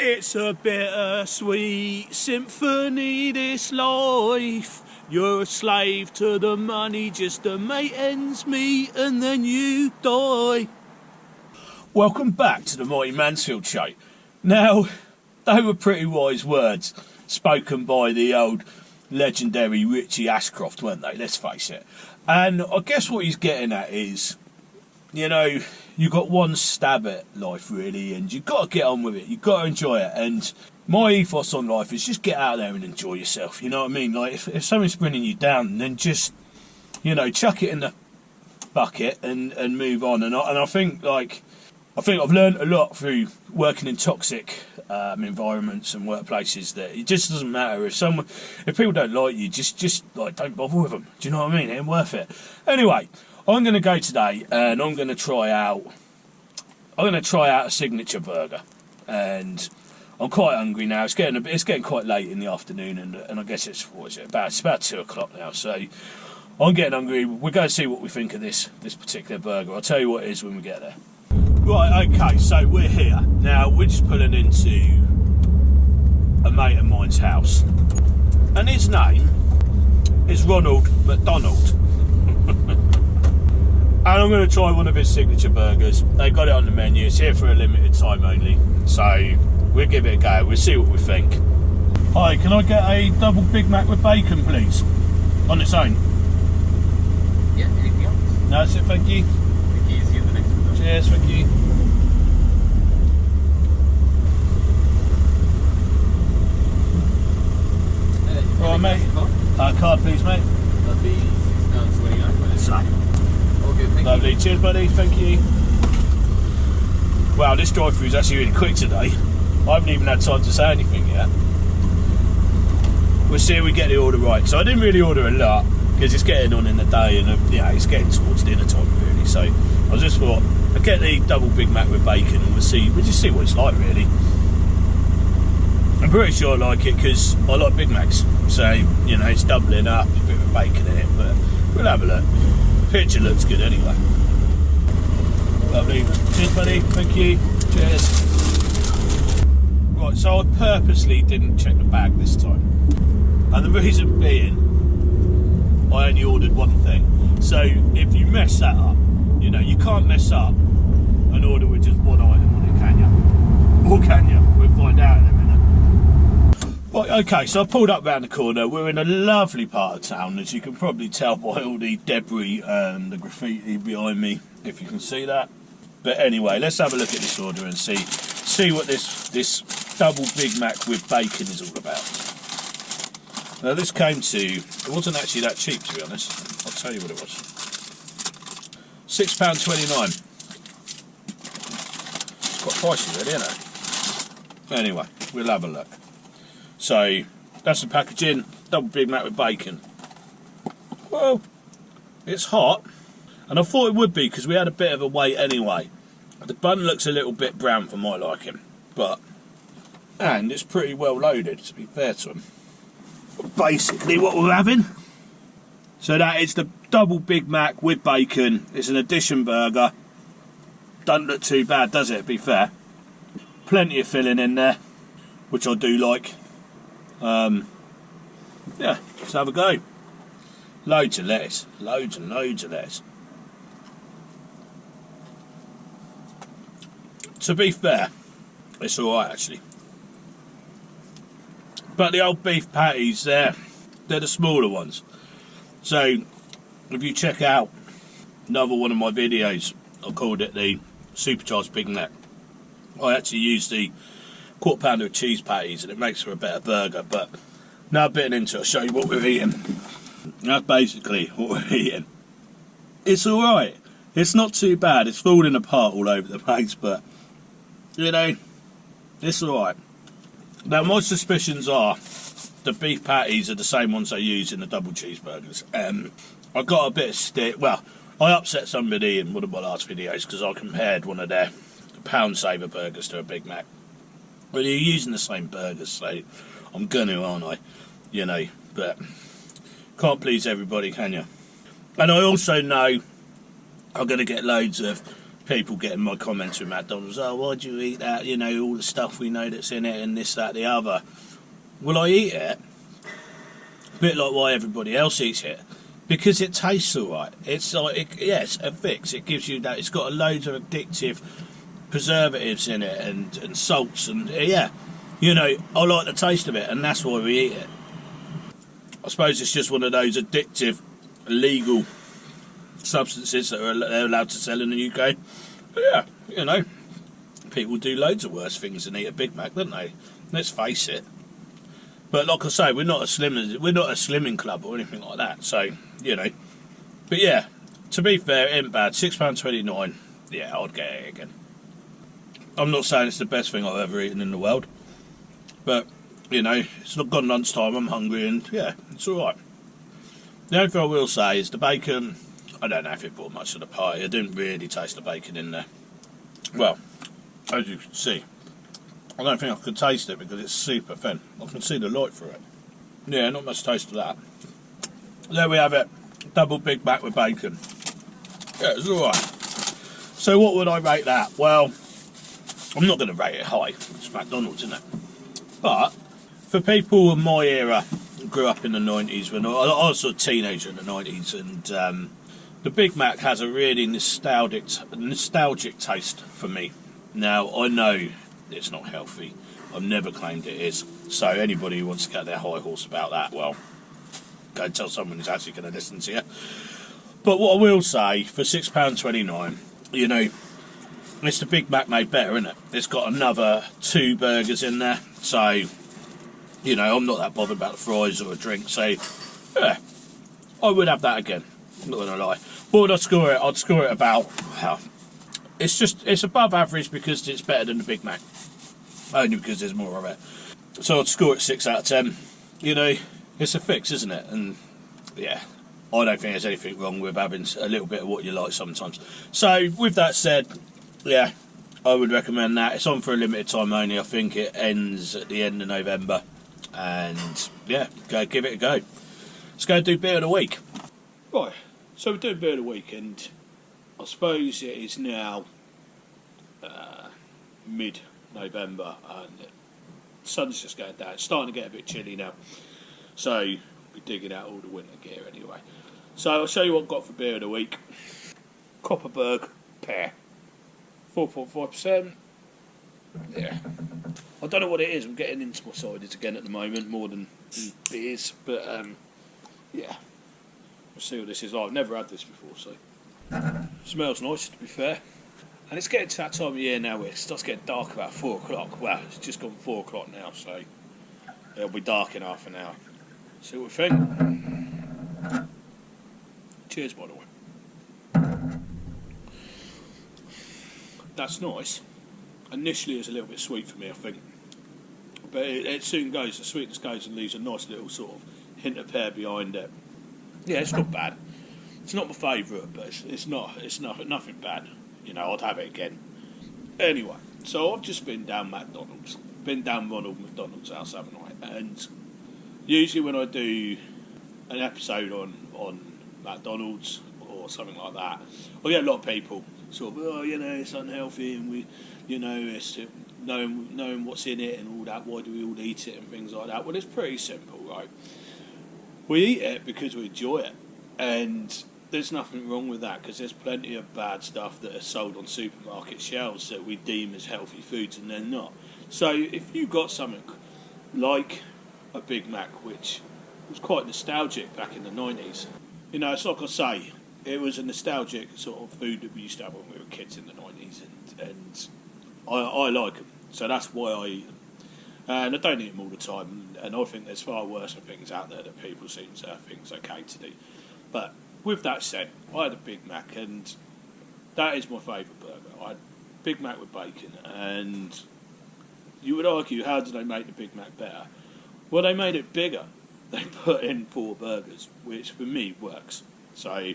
It's a bittersweet symphony, this life. You're a slave to the money just to make ends meet, and then you die. Welcome back to the Mighty Mansfield Show. Now, they were pretty wise words spoken by the old legendary Richie Ashcroft, weren't they? Let's face it. And I guess what he's getting at is, you know, you've got one stab at life, really, and you've got to get on with it. You've got to enjoy it. And my ethos on life is just get out there and enjoy yourself. You know what I mean? Like, if something's bringing you down, then just, you know, chuck it in the bucket and move on. And I think I've learned a lot through working in toxic environments and workplaces that it just doesn't matter if people don't like you, just like don't bother with them. Do you know what I mean? It ain't worth it. Anyway, I'm going to go today and I'm going to try out a signature burger, and I'm quite hungry now. It's getting quite late in the afternoon, and I guess it's about 2 o'clock now. So I'm getting hungry. We're going to see what we think of this particular burger. I'll tell you what it is when we get there. Right, okay, so we're here. Now, we're just pulling into a mate of mine's house. And his name is Ronald McDonald. And I'm going to try one of his signature burgers. They've got it on the menu. It's here for a limited time only. So, we'll give it a go. We'll see what we think. Hi, can I get a double Big Mac with bacon, please? On its own? Yeah, anything else? No, that's it, thank you. See you the next one. Cheers, thank you. Right, mate. Card, please, mate. That'll be £6.29. So, All good, thank lovely. you. Cheers, buddy. Thank you. Wow, this drive-thru is actually really quick today. I haven't even had time to say anything yet. We'll see if we get the order right. So I didn't really order a lot because it's getting on in the day, and it's getting towards dinner time really. So I just thought I'd get the double Big Mac with bacon, and we'll just see what it's like really. I'm pretty sure I like it because I like Big Macs. So, you know, it's doubling up, a bit of bacon in it, but we'll have a look. The picture looks good anyway. Lovely. Cheers, buddy. Thank you. Cheers. Right, so I purposely didn't check the bag this time. And the reason being, I only ordered one thing. So if you mess that up, you know, you can't mess up an order with just one item on it, can you? Or can you? We'll find out in a minute. Right, okay, so I pulled up round the corner. We're in a lovely part of town, as you can probably tell by all the debris and the graffiti behind me, if you can see that. But anyway, let's have a look at this order and see what this double Big Mac with bacon is all about. Now this came to, it wasn't actually that cheap to be honest. I'll tell you what it was. £6.29. It's quite pricey really, isn't it? Anyway, we'll have a look. So, that's the packaging, double Big Mac with bacon. Well, it's hot, and I thought it would be because we had a bit of a wait anyway. The bun looks a little bit brown for my liking, and it's pretty well loaded, to be fair to them. Basically what we're having. So that is the double Big Mac with bacon. It's an addition burger. Doesn't look too bad, does it, to be fair? Plenty of filling in there, which I do like. Yeah, let's have a go. Loads of lettuce. Loads and loads of lettuce. To be fair, it's alright actually. But the old beef patties, they're the smaller ones. So, if you check out another one of my videos, I called it the Supercharged Big Mac. I actually used the quarter pounder of cheese patties and it makes for a better burger. But now bitten into it, I'll show you what we're eating. That's basically what we're eating. It's alright. It's not too bad. It's falling apart all over the place, but, you know, it's alright. Now, my suspicions are the beef patties are the same ones I use in the double cheeseburgers. I got a bit of stick. Well, I upset somebody in one of my last videos because I compared one of their pound saver burgers to a Big Mac. Well, you're using the same burgers, so I'm gonna, aren't I? You know, but can't please everybody, can you? And I also know I'm going to get loads of people getting my comments with McDonald's, oh, why do you eat that, you know, all the stuff we know that's in it and this, that, the other. Well, I eat it, a bit like why everybody else eats it, because it tastes alright. It's like, yes, a fix. It gives you that, it's got a loads of addictive preservatives in it and salts and, yeah, you know, I like the taste of it and that's why we eat it. I suppose it's just one of those addictive, illegal substances that they're allowed to sell in the UK. But yeah, you know, people do loads of worse things than eat a Big Mac, don't they? Let's face it. But like I say, we're not a slimming club or anything like that. So you know, but yeah, to be fair, it ain't bad. £6.29. Yeah, I'd get it again. I'm not saying it's the best thing I've ever eaten in the world, but you know, it's not gone lunchtime. I'm hungry, and yeah, it's all right. The only thing I will say is the bacon. I don't know if it brought much to the party. I didn't really taste the bacon in there. Well, as you can see, I don't think I could taste it because it's super thin. I can see the light through it. Yeah, not much taste of that. There we have it. Double Big Mac with bacon. Yeah, it's alright. So what would I rate that? Well, I'm not going to rate it high. It's McDonald's, isn't it? But for people in my era, who grew up in the 90s, when I was a teenager in the 90s, and the Big Mac has a really nostalgic taste for me. Now, I know it's not healthy. I've never claimed it is. So anybody who wants to get their high horse about that, well, go and tell someone who's actually going to listen to you. But what I will say, for £6.29, you know, it's the Big Mac made better, isn't it? It's got another 2 burgers in there. So, you know, I'm not that bothered about the fries or a drink. So, yeah, I would have that again. I'm not going to lie. What would I score it? I'd score it about... It's above average because it's better than the Big Mac. Only because there's more of it. So I'd score it 6 out of 10. You know, it's a fix, isn't it? And, yeah, I don't think there's anything wrong with having a little bit of what you like sometimes. So, with that said, yeah, I would recommend that. It's on for a limited time only. I think it ends at the end of November. And, yeah, go give it a go. Let's go do beer of the week. Right, so we're doing beer of the week, and I suppose it is now mid-November, and the sun's just going down. It's starting to get a bit chilly now. So, we're digging out all the winter gear anyway. So, I'll show you what I've got for beer of the week. Copperberg Pear. 4.5%. Yeah. I don't know what it is. I'm getting into my ciders again at the moment, more than beers. But, yeah. We'll see what this is like. I've never had this before, so. Smells nice, to be fair. And it's getting to that time of year now where it starts getting dark about 4 o'clock. Well, it's just gone 4 o'clock now, so it'll be dark in half an hour. See what we think. Cheers, by the way. That's nice. Initially, it's a little bit sweet for me, I think. But it soon goes, the sweetness goes and leaves a nice little sort of hint of pear behind it. Yeah, it's not bad. It's not my favourite, but it's nothing bad. You know, I'd have it again. Anyway, so I've just been down McDonald's. Been down Ronald McDonald's house, haven't I? And usually when I do an episode on McDonald's or something like that, I get a lot of people sort of, oh, you know, it's unhealthy, and we, you know, it's knowing what's in it and all that. Why do we all eat it and things like that? Well, it's pretty simple, right? We eat it because we enjoy it, and there's nothing wrong with that, because there's plenty of bad stuff that are sold on supermarket shelves that we deem as healthy foods and they're not. So if you got something like a Big Mac, which was quite nostalgic back in the 90s, you know, it's like I say, it was a nostalgic sort of food that we used to have when we were kids in the 90s, and I like them, so that's why I eat them. And I don't eat them all the time, and I think there's far worse things out there that people seem to think it's okay to do. But with that said, I had a Big Mac, and that is my favourite burger. I had Big Mac with bacon, and you would argue, how did they make the Big Mac better? Well, they made it bigger. They put in 4 burgers, which for me works. So,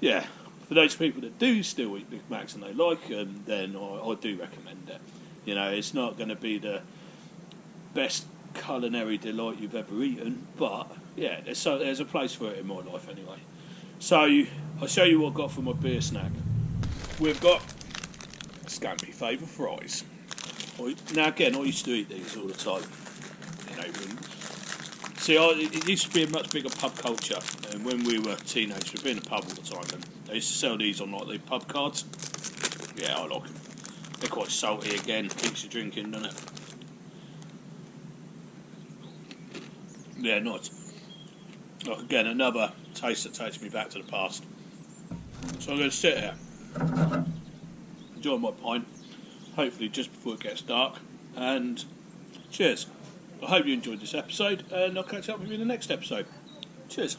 yeah, for those people that do still eat Big Macs and they like them, then I do recommend it. You know, it's not going to be the best culinary delight you've ever eaten, but yeah, there's a place for it in my life anyway. So I'll show you what I got for my beer snack. We've got Scampi favourite fries. Now again, I used to eat these all the time. You know, see, it used to be a much bigger pub culture, and when we were teenagers, we'd be in a pub all the time, and they used to sell these on like the pub cards. Yeah, I like them. They're quite salty again, keeps you drinking, doesn't it? Yeah, nice. Like again, another taste that takes me back to the past. So I'm going to sit here, enjoy my pint, hopefully just before it gets dark, and cheers. I hope you enjoyed this episode, and I'll catch up with you in the next episode. Cheers.